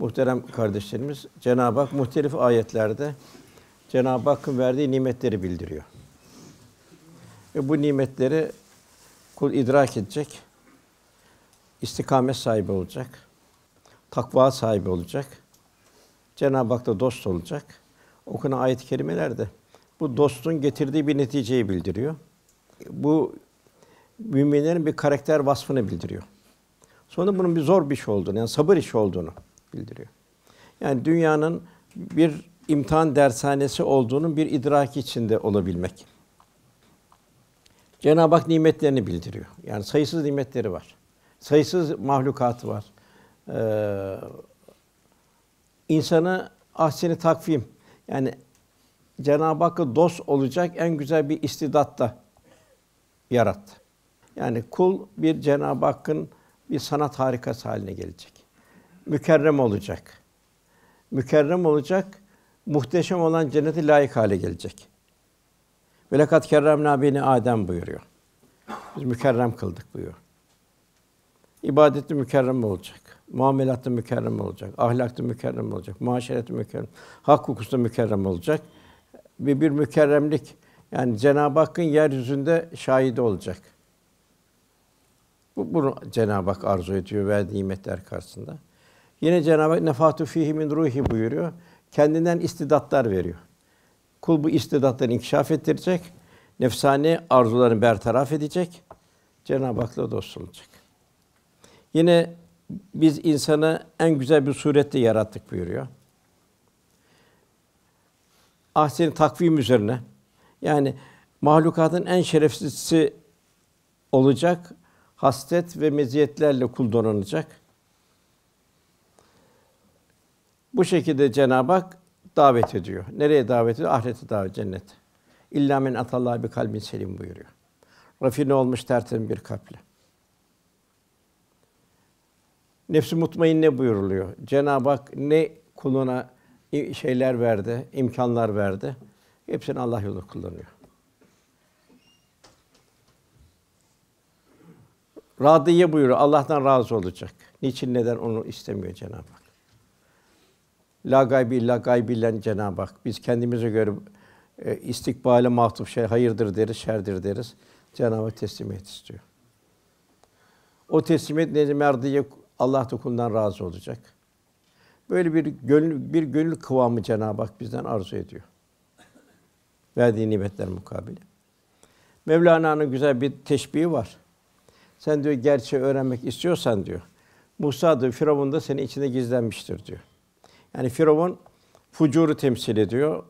Muhterem kardeşlerimiz, Cenab-ı Hak muhtelif ayetlerde Cenab-ı Hakk'ın verdiği nimetleri bildiriyor. Ve bu nimetleri kul idrak edecek, istikamet sahibi olacak, takva sahibi olacak, Cenab-ı Hak'la dost olacak. Okunan ayet-i kerimelerde bu dostun getirdiği bir neticeyi bildiriyor. Bu müminlerin bir karakter vasfını bildiriyor. Sonra bunun bir zor bir şey olduğunu, yani sabır işi olduğunu bildiriyor. Yani dünyanın bir imtihan dershanesi olduğunun bir idraki içinde olabilmek. Cenab-ı Hak nimetlerini bildiriyor. Yani sayısız nimetleri var. Sayısız mahlukatı var. İnsanı ahsen-i takvim, yani Cenab-ı Hakk'a dost olacak en güzel bir istidatta yarattı. Yani kul bir Cenab-ı Hakk'ın bir sanat harikası haline gelecek. Mükerrem olacak. Mükerrem olacak, muhteşem olan cennete layık hale gelecek. Ve lekad kerremnâ beni Adem buyuruyor. Biz mükerrem kıldık buyuruyor. İbadette mükerrem olacak. Muamelatta mükerrem olacak. Ahlakta mükerrem olacak. Muaşerette mükerrem. Hak hukukunda mükerrem olacak. Ve bir mükerremlik, yani Cenab-ı Hakk'ın yeryüzünde şahidi olacak. Bunu Cenab-ı Hak arzu ediyor verdiği nimetler karşısında. Yine Cenab-ı Hak nefâtu fîhî min ruhi buyuruyor. Kendinden istidatlar veriyor. Kul bu istidatları inkişaf ettirecek, nefsani arzularını bertaraf edecek, Cenab-ı Hak'la dost olacak. Yine biz insanı en güzel bir surette yarattık buyuruyor. Ahsen-i takvim üzerine, yani mahlukatın en şereflisi olacak, haslet ve meziyetlerle kul donanacak. Bu şekilde Cenab-ı Hak davet ediyor. Nereye davet ediyor? Ahirete davet, cennet. İllâ men atallâhe bi kalbin selim buyuruyor. Rafine olmuş tertemiz bir kalple. Nefs-i mutmainne buyuruluyor. Cenab-ı Hak ne kuluna şeyler verdi, imkânlar verdi. Hepsini Allah yolunda kullanıyor. Râdiye buyuruyor. Allah'tan razı olacak. Niçin, neden onu istemiyor Cenab-ı Hak? La gaybi illa gaybiyle Cenab-ı Hak. Biz kendimize göre istikbale mahtuf şey hayırdır deriz, şerdir deriz. Cenab-ı Hak teslimiyet istiyor. O teslimiyet nedir? Merdiye Allah da kulundan razı olacak. Böyle bir gönül kıvamı Cenab-ı Hak bizden arzu ediyor. Verdiği nimetler mukabili. Mevlana'nın güzel bir teşbihi var. Sen diyor gerçeği öğrenmek istiyorsan diyor, Musa da Firavun da senin içinde gizlenmiştir diyor. Yani Firavun fucuru temsil ediyor.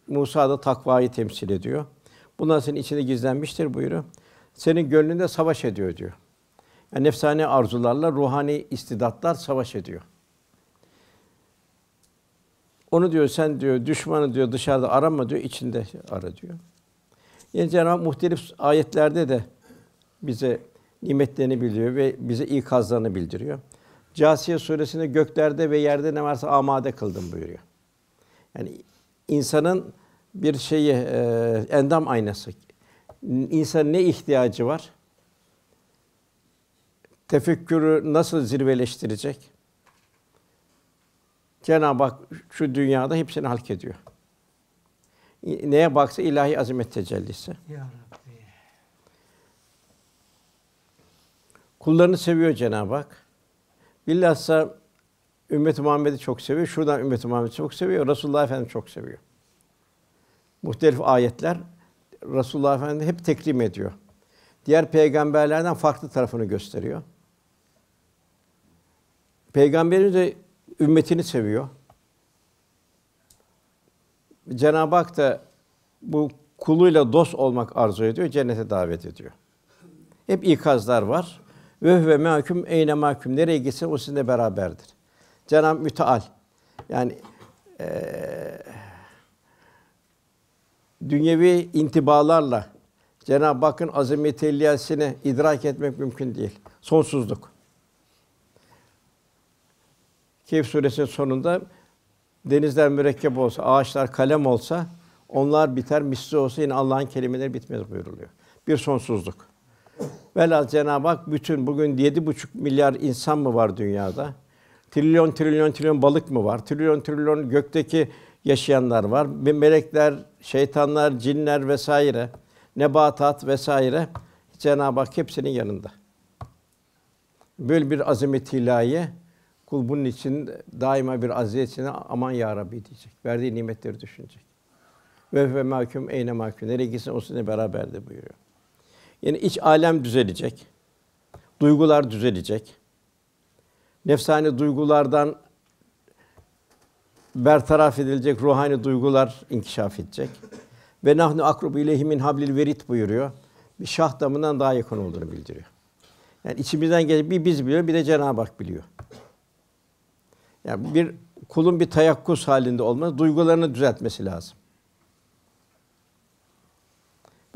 Musa da takvayı temsil ediyor. Bunlar senin içinde gizlenmiştir buyuruyor. Senin gönlünde savaş ediyor diyor. Yani nefsani arzularla ruhani istidatlar savaş ediyor. Onu diyor sen diyor düşmanı diyor dışarıda arama diyor, içinde ara diyor. Yine Cenab-ı Hak muhtelif ayetlerde de bize nimetlerini bildiriyor ve bize ikazlarını bildiriyor. Câsiye suresinde göklerde ve yerde ne varsa amade kıldım buyuruyor. Yani insanın bir şeyi endam aynası. İnsanın ne ihtiyacı var? Tefekkürü nasıl zirveleştirecek? Cenab-ı Hak şu dünyada hepsini halk ediyor. Neye baksa ilahi azamet tecellisi. Ya Rabbi. Kullarını seviyor Cenab-ı Hak. Bilhassa ümmet-i Muhammed'i çok seviyor. Şuradan ümmet-i Muhammed'i çok seviyor. Resulullah Efendimiz çok seviyor. Muhtelif ayetler Resulullah Efendimiz hep tekrim ediyor. Diğer peygamberlerden farklı tarafını gösteriyor. Peygamberimiz de ümmetini seviyor. Cenab-ı Hak da bu kuluyla dost olmak arzu ediyor, cennete davet ediyor. Hep ikazlar var. Ve huve mâküm eyne mâküm. Nereye gitse o sizinle beraberdir. Cenab-ı Müteal. Yani dünyevi intibalarla Cenab-ı Hakk'ın azameti telliyesini idrak etmek mümkün değil. Sonsuzluk. Kehf suresinin sonunda denizler mürekkep olsa, ağaçlar kalem olsa, onlar biter, misli olsa yine Allah'ın kelimeleri bitmez buyuruluyor. Bir sonsuzluk. Velhâsıl Cenab-ı Hak bütün bugün 7,5 milyar insan mı var dünyada? Trilyon trilyon trilyon balık mı var? Trilyon trilyon gökteki yaşayanlar var. Melekler, şeytanlar, cinler vesaire, nebatat vesaire. Cenab-ı Hak hepsinin yanında. Böyle bir azamet-i ilahiye, kul bunun için daima bir aziyetine aman ya Rabbi diyecek. Verdiği nimetleri düşünecek. Ve mahkum eyne mahkum. Nereye gitsin o sizinle beraber de buyuruyor. Yani iç alem düzelecek. Duygular düzelecek. Nefsani duygulardan bertaraf edilecek ruhani duygular inkişaf edecek. Ve nahnu akrubu ileyhi min hablil verit buyuruyor. Bir şah damından daha yakın olduğunu bildiriyor. Yani içimizden gelen bir biz biliyor, bir de Cenab-ı Hak biliyor. Yani bir kulun bir teyakkuz halinde olması, duygularını düzeltmesi lazım.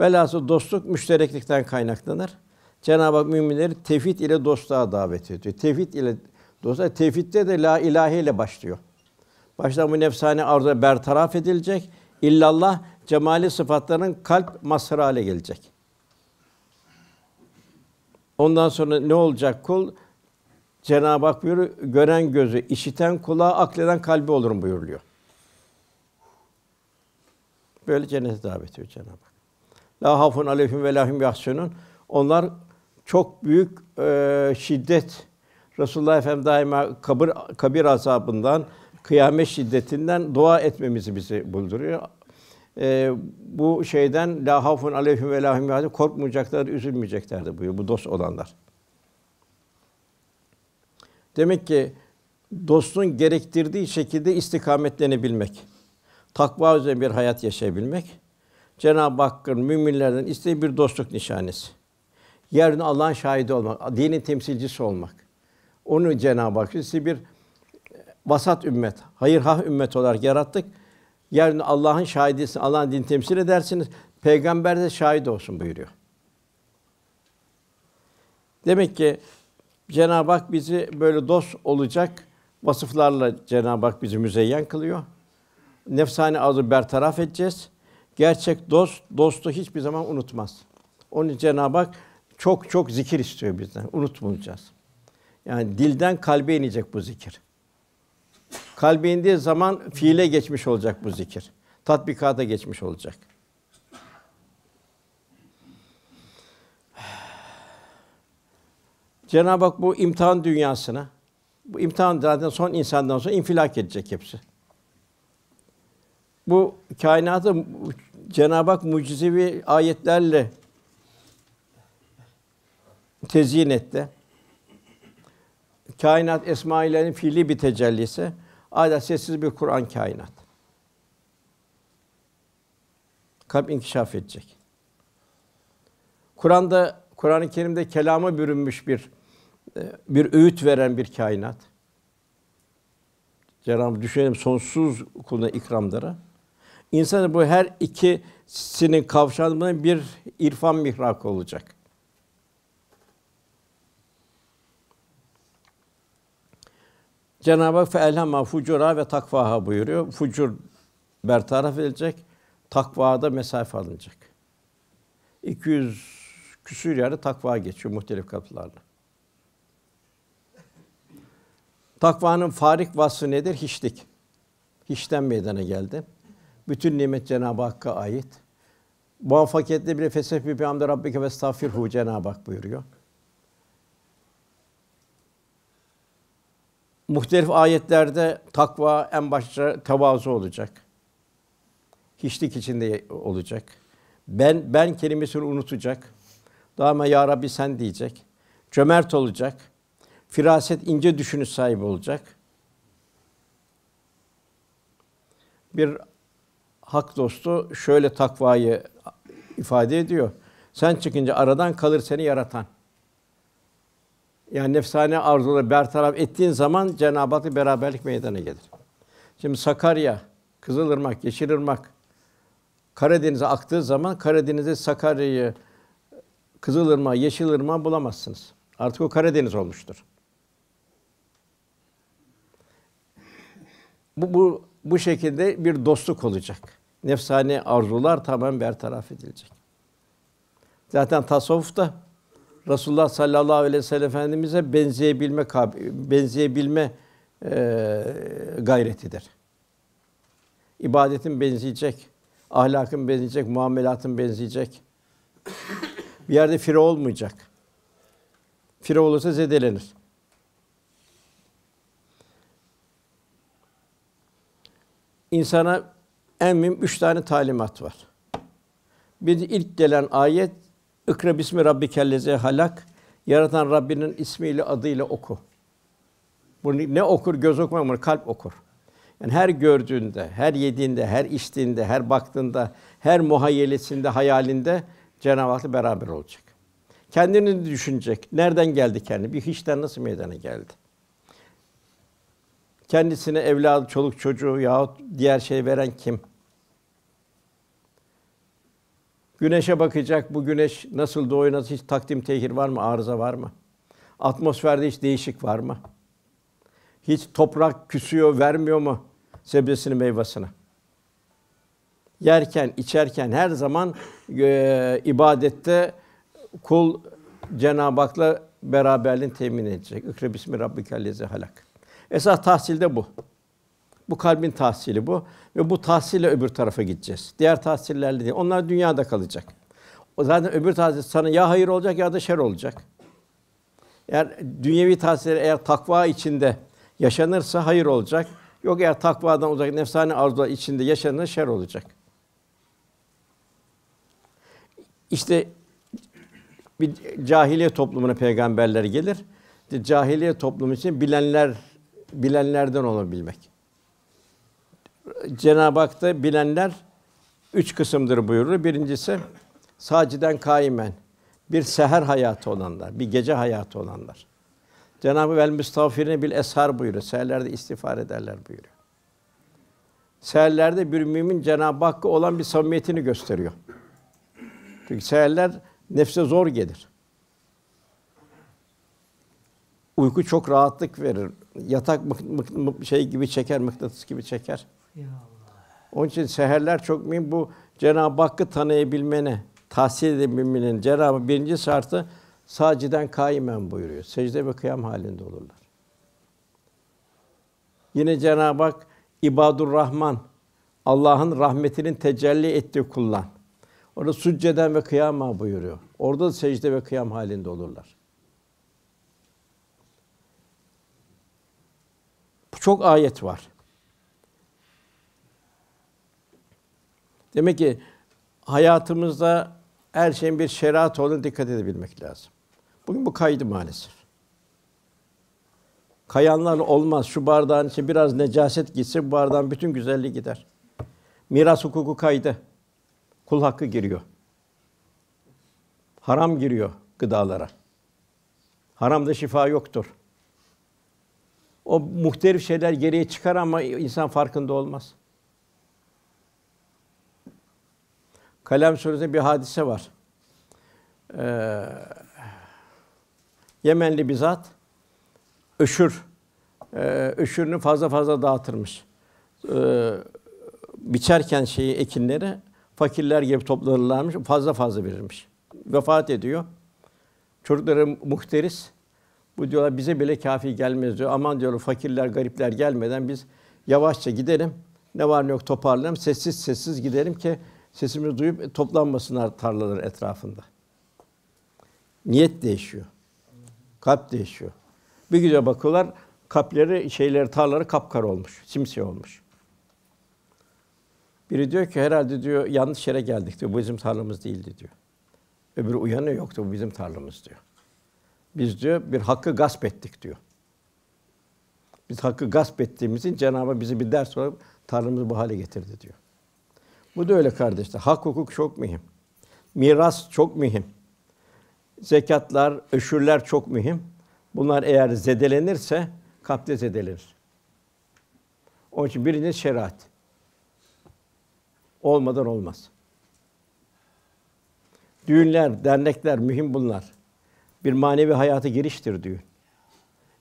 Velhâsıl dostluk müştereklikten kaynaklanır. Cenab-ı Hak müminleri tevhid ile dostluğa davet ediyor. Tevhid ile dostluğa, tevhidde de la ilahe ile başlıyor. Başta bu nefsani arzu bertaraf edilecek. İllallah cemali sıfatlarının kalp mazharı hale gelecek. Ondan sonra ne olacak kul? Cenab-ı Hak buyuruyor, gören gözü, işiten kulağı, akleden kalbi olurum buyuruluyor. Böyle cennete davet ediyor Cenab-ı Hak. La hafun aleyhim ve lahum yahsunun. Onlar çok büyük şiddet. Resulullah Efendimiz daima kabir azabından, kıyamet şiddetinden dua etmemizi bizi bulduruyor. Bu şeyden la hafun aleyhim ve lahum yahzunun, korkmayacaklar, üzülmeyeceklerdir buyuruyor bu dost olanlar. Demek ki dostun gerektirdiği şekilde istikametlenebilmek, takva üzerine bir hayat yaşayabilmek, Cenab-ı Hakk'ın müminlerden istediği bir dostluk nişanesi. Yeryüzünde Allah'ın şahidi olmak, dinin temsilcisi olmak. Onu Cenab-ı Hak sizi bir vasat ümmet, hayırhah ümmet olarak yarattık. Yeryüzünde Allah'ın şahidisiniz, Allah'ın dinini temsil edersiniz. Peygamber de şahit olsun buyuruyor. Demek ki Cenab-ı Hak bizi böyle dost olacak vasıflarla Cenab-ı Hak bizi müzeyyen kılıyor. Nefsani arzu bertaraf edeceğiz. Gerçek dost, dostu hiçbir zaman unutmaz. Onun için Cenab-ı Hak çok çok zikir istiyor bizden. Unutmayacağız. Yani dilden kalbe inecek bu zikir. Kalbe indiği zaman fiile geçmiş olacak bu zikir. Tatbikata geçmiş olacak. Cenab-ı Hak bu imtihan dünyasına, bu imtihan zaten son insandan sonra infilak edecek hepsi. Bu kainatı Cenab-ı Hak mucizevi ayetlerle tezyin etti. Kainat esma-ilerin fiili bir tecellisi. Adeta sessiz bir Kur'an kainat. Kalp inkişaf edecek. Kur'an-ı Kerim'de kelama bürünmüş bir öğüt veren bir kainat. Cenab-ı düşünelim sonsuz kuluna ikramları. İnsanın bu her ikisinin kavşağında bir irfan mihrakı olacak. Cenab-ı Hak feelhemâ fucûrâ ve takvâhâ buyuruyor. Fucur bertaraf edilecek, takvada mesafe alınacak. 200 küsur yerde takva geçiyor muhtelif kapılarla. Takvanın farik vasfı nedir? Hiçlik. Hiçten meydana geldi. Bütün nimet Cenab-ı Hakk'a ait. Muvaffakiyetli bir fesebbi bihamdi rabbike vestağfirhu Cenab-ı Hak buyuruyor. Muhtelif ayetlerde takva en başta tevazu olacak. Hiçlik içinde olacak. Ben kelimesini unutacak. Daima ya Rabbi sen diyecek. Cömert olacak. Firaset, ince düşünüş sahibi olacak. Bir hak dostu şöyle takvayı ifade ediyor. Sen çıkınca aradan kalır seni yaratan. Yani nefsane arzuları bertaraf ettiğin zaman Cenab-ı Hak'la beraberlik meydana gelir. Şimdi Sakarya, Kızılırmak, Yeşilırmak Karadeniz'e aktığı zaman Karadeniz'de Sakarya'yı, Kızılırmak, Yeşilırmak bulamazsınız. Artık o Karadeniz olmuştur. Bu şekilde bir dostluk olacak. Nefsani arzular tamamen bertaraf edilecek. Zaten tasavvufta Resulullah sallallahu aleyhi ve sellem Efendimize benzeyebilme gayretidir. İbadetin benzeyecek, ahlakın benzeyecek, muamelatın benzeyecek. Bir yerde fire olmayacak. Fire olursa zedelenir. İnsana en mühim 3 tane talimat var. Bir ilk gelen ayet "İkra bismi rabbikellezî halak." Yaratan Rabbinin ismiyle, adıyla oku. Bunu ne okur? Göz okumaz, kalp okur. Yani her gördüğünde, her yediğinde, her içtiğinde, her baktığında, her muhayyelesinde, hayalinde Cenab-ı Hak'la beraber olacak. Kendini düşünecek. Nereden geldi kendi? Bir hiçten nasıl meydana geldi? Kendisine evladı, çoluk çocuğu yahut diğer şey veren kim? Güneşe bakacak. Bu güneş nasıl doğuyor, nasıl, hiç takdim tehir var mı? Arıza var mı? Atmosferde hiç değişik var mı? Hiç toprak küsüyor, vermiyor mu sebzesini, meyvasını? Yerken, içerken her zaman ibadette kul Cenab-ı Hak'la beraberliğini temin edecek. İkra bismi rabbikellezî halak. Esas tahsilde bu. Bu kalbin tahsili bu ve bu tahsille öbür tarafa gideceğiz. Diğer tahsillerle değil. Onlar dünyada kalacak. O zaten öbür tahsil sana ya hayır olacak ya da şer olacak. Eğer dünyevi tahsiller eğer takva içinde yaşanırsa hayır olacak. Yok eğer takvadan uzak nefsani arzular içinde yaşanırsa şer olacak. İşte bir cahiliye toplumuna peygamberler gelir. Cahiliye toplumu için bilenlerden olabilmek. Cenab-ı Hak da bilenler 3 kısımdır buyurur. Birincisi sâciden kâimen, bir seher hayatı olanlar, bir gece hayatı olanlar. Cenab-ı vel müstağfirine bil eshar buyuruyor. Seherlerde istiğfar ederler buyuruyor. Seherlerde bir mümin Cenab-ı Hakk'a olan bir samimiyetini gösteriyor. Çünkü seherler nefse zor gelir. Uyku çok rahatlık verir. Yatak şey gibi çeker, mıknatıs gibi çeker. Ya Allah. Onun için seherler çok mühim. Bu Cenab-ı Hakk'ı tanıyabilmeni, tahsil edebilmenin Cenab-ı birinci şartı sâciden kâimen buyuruyor. Secde ve kıyam halinde olurlar. Yine Cenab-ı Hak İbadur Rahman, Allah'ın rahmetinin tecelli ettiği kullar. Orada succeden ve kıyama buyuruyor. Orada da secde ve kıyam halinde olurlar. Çok ayet var. Demek ki hayatımızda her şeyin bir şeriatı olduğuna dikkat edebilmek lazım. Bugün bu kaydı maalesef. Kayanlar olmaz. Şu bardağın içine biraz necaset gitse bu bardağın bütün güzelliği gider. Miras hukuku kaydı. Kul hakkı giriyor. Haram giriyor gıdalara. Haramda şifa yoktur. O muhtelif şeyler geriye çıkar ama insan farkında olmaz. Kalem Suresi'nde bir hadise var. Yemenli bir zat öşürünü fazla dağıtırmış. Biçerken ekinleri fakirler gibi toplanırlarmış, fazla verirmiş. Vefat ediyor. Çocukları muhteris. Bu diyorlar bize bile kâfi gelmez diyor. Aman diyorlar fakirler, garipler gelmeden biz yavaşça gidelim. Ne var ne yok toparlayalım. Sessiz gidelim ki sesimizi duyup toplanmasınlar tarlaların etrafında. Niyet değişiyor. Kalp değişiyor. Bir gidiyor bakıyorlar kalpleri, tarlaları kapkara olmuş, simsiyah olmuş. Biri diyor ki herhalde diyor yanlış yere geldik diyor. Bu bizim tarlamız değildi diyor. Öbürü uyanıyor yoktu bu bizim tarlamız diyor. Biz diyor bir hakkı gasp ettik diyor. Biz hakkı gasp ettiğimizin Cenab-ı Hak bizi bir ders olarak tarlamızı bu hale getirdi diyor. Bu da öyle kardeşler. Hak hukuk çok mühim. Miras çok mühim. Zekatlar, öşürler çok mühim. Bunlar eğer zedelenirse kalpte zedelenir. Onun için birincisi şeriat. Olmadan olmaz. Düğünler, dernekler mühim bunlar. Bir manevi hayata giriştir düğün.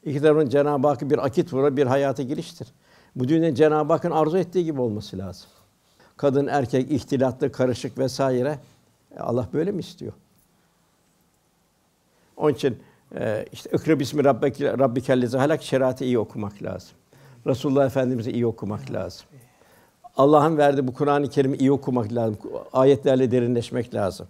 İki tarafın Cenab-ı Hakk'a bir akit vura, bir hayata giriştir. Bu düğünün Cenab-ı Hakk'ın arzu ettiği gibi olması lazım. Kadın, erkek, ihtilatlı, karışık vesaire. Allah böyle mi istiyor? Onun için işte ikra bismi rabbikellezî halak şeriatı iyi okumak lazım. Resulullah Efendimiz'i iyi okumak lazım. Allah'ın verdiği bu Kur'an-ı Kerim'i iyi okumak lazım. Ayetlerle derinleşmek lazım.